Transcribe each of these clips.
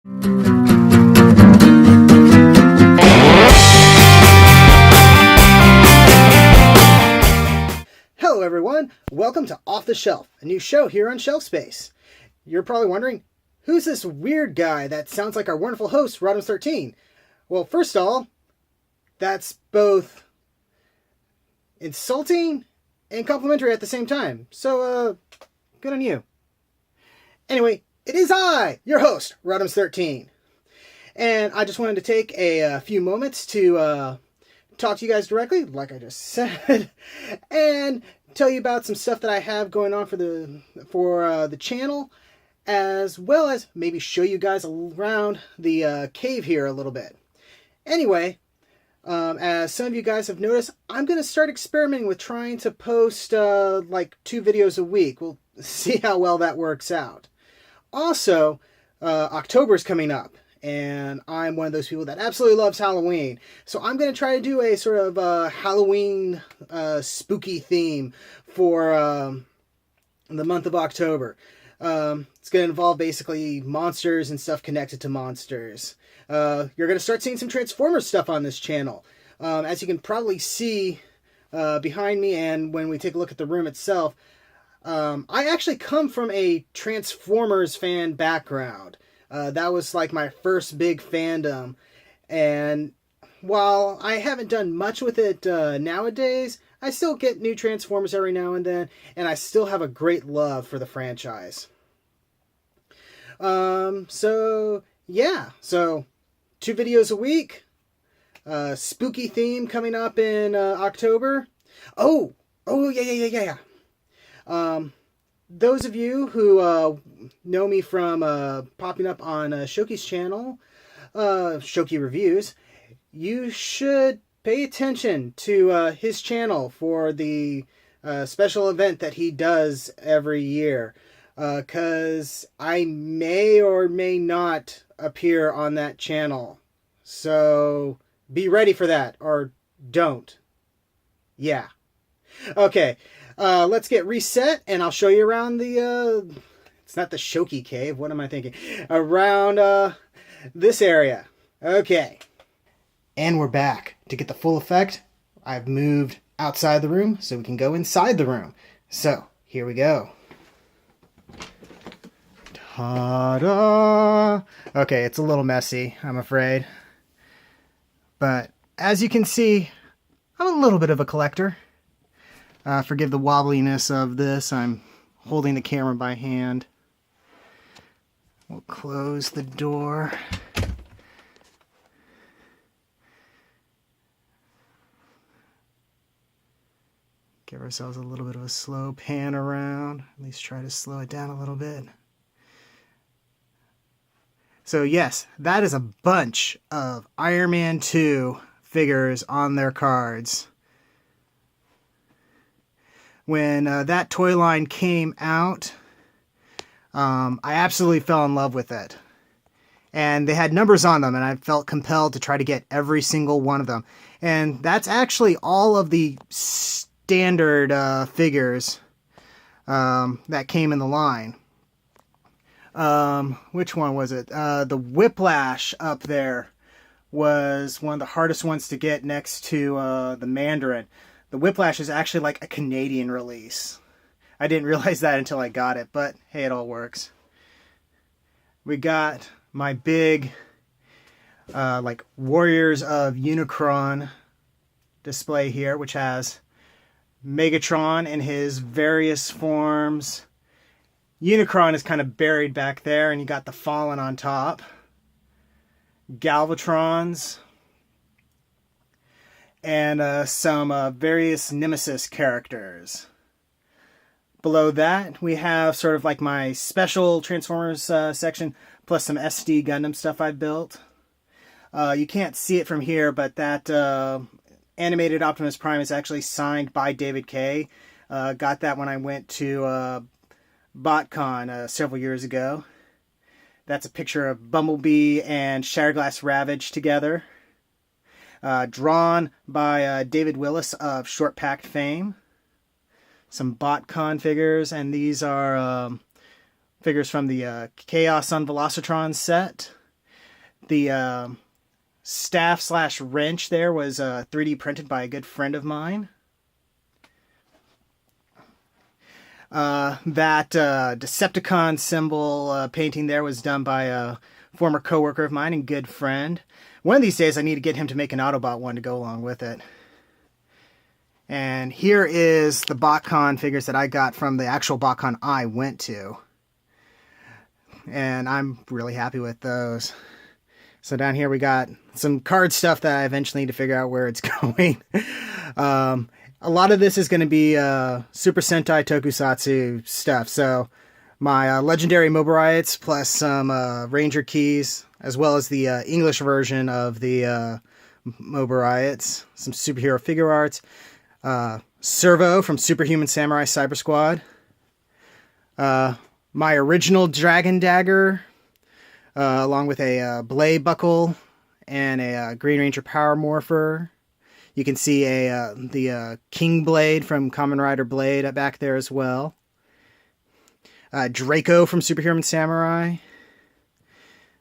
Hello everyone, welcome to Off the Shelf, a new show here on Shelf Space. You're probably wondering, who's this weird guy that sounds like our wonderful host, Rodhams13? Well, first of all, that's both insulting and complimentary at the same time. So, good on you. Anyway, it is I, your host, Rodhams13. And I just wanted to take a few moments to talk to you guys directly, like I just said, and tell you about some stuff that I have going on for the channel, as well as maybe show you guys around the cave here a little bit. Anyway, as some of you guys have noticed, I'm going to start experimenting with trying to post like 2 videos a week. We'll see how well that works out. Also, October's coming up, and I'm one of those people that absolutely loves Halloween. So I'm going to try to do a sort of Halloween spooky theme for the month of October. It's going to involve basically monsters and stuff connected to monsters. You're going to start seeing some Transformers stuff on this channel. As you can probably see behind me, and when we take a look at the room itself, I actually come from a Transformers fan background. That was like my first big fandom, and while I haven't done much with it nowadays, I still get new Transformers every now and then, and I still have a great love for the franchise. So yeah, so 2 videos a week, spooky theme coming up in October. Oh yeah. Those of you who know me from popping up on Shoki's channel, Shoki Reviews, you should pay attention to his channel for the special event that he does every year, because I may or may not appear on that channel. So be ready for that, or don't. Yeah. Okay. Let's get reset, and I'll show you around the, it's not the Shoki Cave, what am I thinking? Around, this area. Okay. And we're back. To get the full effect, I've moved outside the room so we can go inside the room. So, here we go. Ta-da! Okay, it's a little messy, I'm afraid. But, as you can see, I'm a little bit of a collector. Forgive the wobbliness of this. I'm holding the camera by hand. We'll close the door. Give ourselves a little bit of a slow pan around. At least try to slow it down a little bit. So yes, that is a bunch of Iron Man 2 figures on their cards. When that toy line came out, I absolutely fell in love with it. And they had numbers on them, and I felt compelled to try to get every single one of them. And that's actually all of the standard figures that came in the line. Which one was it? The Whiplash up there was one of the hardest ones to get, next to the Mandarin. The Whiplash is actually like a Canadian release. I didn't realize that until I got it, but hey, it all works. We got my big like Warriors of Unicron display here, which has Megatron in his various forms. Unicron is kind of buried back there, and you got the Fallen on top. Galvatrons. And some various Nemesis characters. Below that, we have sort of like my special Transformers section, plus some SD Gundam stuff I've built. You can't see it from here, but that animated Optimus Prime is actually signed by David Kaye. Got that when I went to BotCon several years ago. That's a picture of Bumblebee and Shatterglass Ravage together. Drawn by David Willis of Short Packed fame. Some BotCon figures, and these are figures from the Chaos on Velocitron set. The staff slash wrench there was 3D printed by a good friend of mine. That Decepticon symbol painting there was done by a former coworker of mine and good friend. One of these days I need to get him to make an Autobot one to go along with it. And here is the BotCon figures that I got from the actual BotCon I went to. And I'm really happy with those. So down here we got some card stuff that I eventually need to figure out where it's going. A lot of this is going to be Super Sentai Tokusatsu stuff. So my legendary Mobariots plus some Ranger keys, as well as the English version of the Mobariots. Some superhero figure arts. Servo from Superhuman Samurai Cyber Squad. My original Dragon Dagger, along with a Blade Buckle and a Green Ranger Power Morpher. You can see the King Blade from Kamen Rider Blade back there as well. Draco from Superhuman Samurai.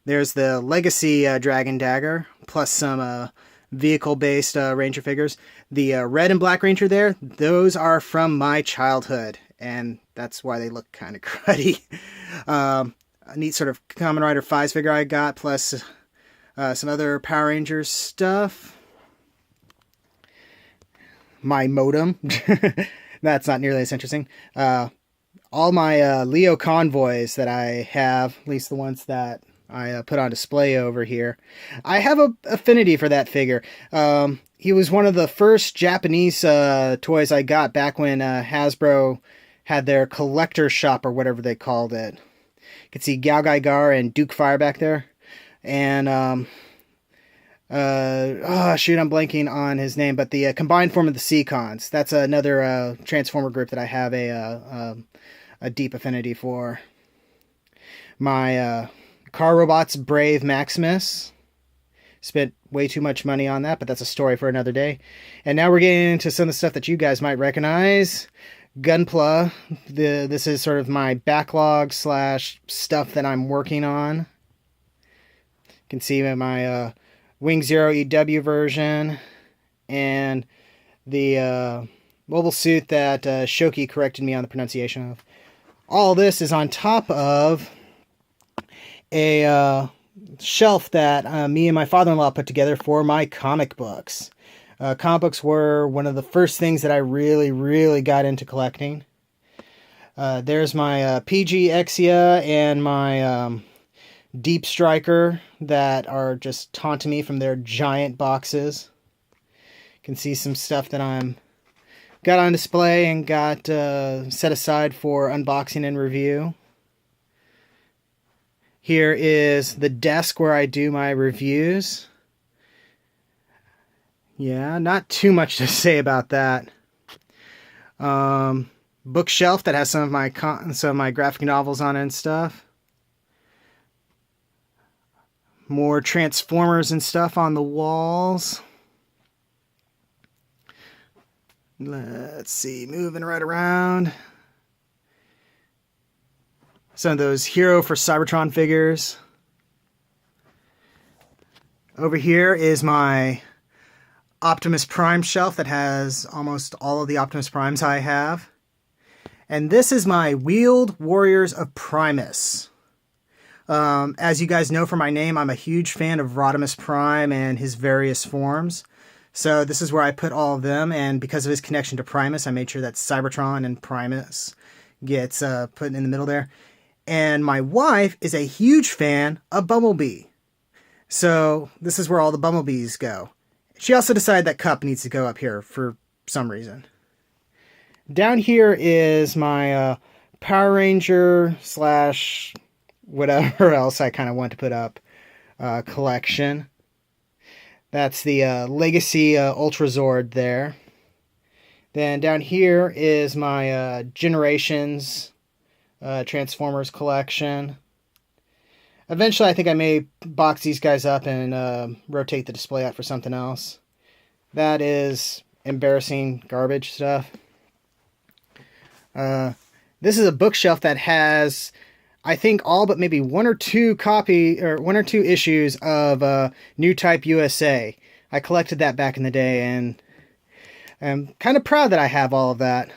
There's the Legacy Dragon Dagger, plus some vehicle-based Ranger figures. The red and black Ranger there, those are from my childhood, and that's why they look kind of cruddy. A neat sort of Kamen Rider 5 figure I got, plus some other Power Rangers stuff. My modem. That's not nearly as interesting. All my Leo convoys that I have, at least the ones that I put on display over here. I have an affinity for that figure. He was one of the first Japanese toys I got back when Hasbro had their collector shop or whatever they called it. You can see Gal Gar and Duke Fire back there. And, shoot, I'm blanking on his name, but the combined form of the Seacons. That's another Transformer group that I have a deep affinity for. My Car Robots Brave Maximus. Spent way too much money on that, but that's a story for another day. And now we're getting into some of the stuff that you guys might recognize. Gunpla. This is sort of my backlog slash stuff that I'm working on. You can see my Wing Zero EW version and the mobile suit that Shoki corrected me on the pronunciation of. All this is on top of a shelf that me and my father-in-law put together for my comic books. Comic books were one of the first things that I really got into collecting. There's my PG Exia and my Deep Striker that are just taunting me from their giant boxes. You can see some stuff that I'm got on display and got set aside for unboxing and review. Here is the desk where I do my reviews. Yeah, not too much to say about that. Bookshelf that has some of my graphic novels on it and stuff. More Transformers and stuff on the walls. Let's see, moving right around. Some of those Hero for Cybertron figures. Over here is my Optimus Prime shelf that has almost all of the Optimus Primes I have. And this is my Wheeled Warriors of Primus. As you guys know from my name, I'm a huge fan of Rodimus Prime and his various forms. So this is where I put all of them, and because of his connection to Primus, I made sure that Cybertron and Primus gets put in the middle there. And my wife is a huge fan of Bumblebee. So this is where all the Bumblebees go. She also decided that Cup needs to go up here for some reason. Down here is my Power Ranger slash whatever else I kind of want to put up collection. That's the Legacy Ultra Zord there. Then down here is my Generations Transformers collection. Eventually, I think I may box these guys up and rotate the display out for something else. That is embarrassing garbage stuff. This is a bookshelf that has I think all but maybe one or two issues of New Type USA. I collected that back in the day, and I'm kind of proud that I have all of that.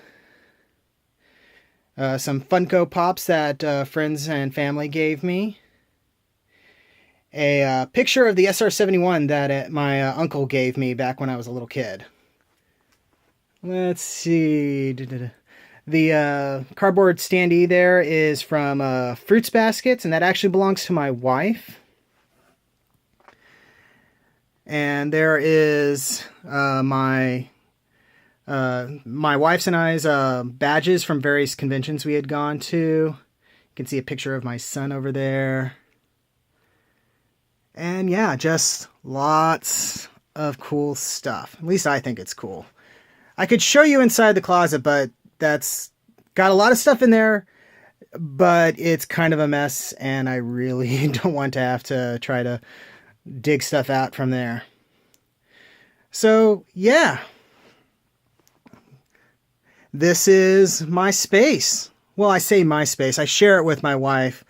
Some Funko Pops that friends and family gave me. A picture of the SR-71 that my uncle gave me back when I was a little kid. Let's see. The cardboard standee there is from Fruits Baskets, and that actually belongs to my wife. And there is my wife's and I's badges from various conventions we had gone to. You can see a picture of my son over there. And yeah, just lots of cool stuff. At least I think it's cool. I could show you inside the closet, but that's got a lot of stuff in there, but it's kind of a mess, and I really don't want to have to try to dig stuff out from there. So yeah, this is my space. Well, I say my space. I share it with my wife.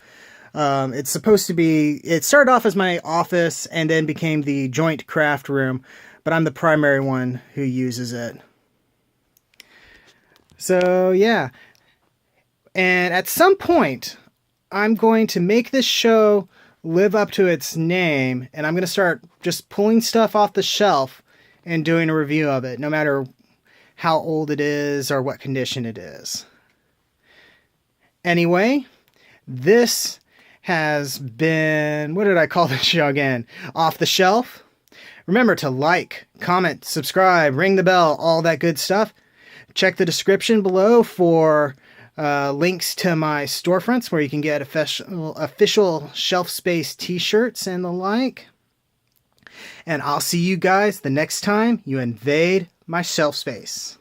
It's supposed to be, it started off as my office and then became the joint craft room, but I'm the primary one who uses it. So yeah, and at some point, I'm going to make this show live up to its name, and I'm going to start just pulling stuff off the shelf and doing a review of it, no matter how old it is or what condition it is. Anyway, this has been, what did I call this show again? Off the Shelf. Remember to like, comment, subscribe, ring the bell, all that good stuff. Check the description below for links to my storefronts where you can get official Shelf Space t-shirts and the like. And I'll see you guys the next time you invade my shelf space.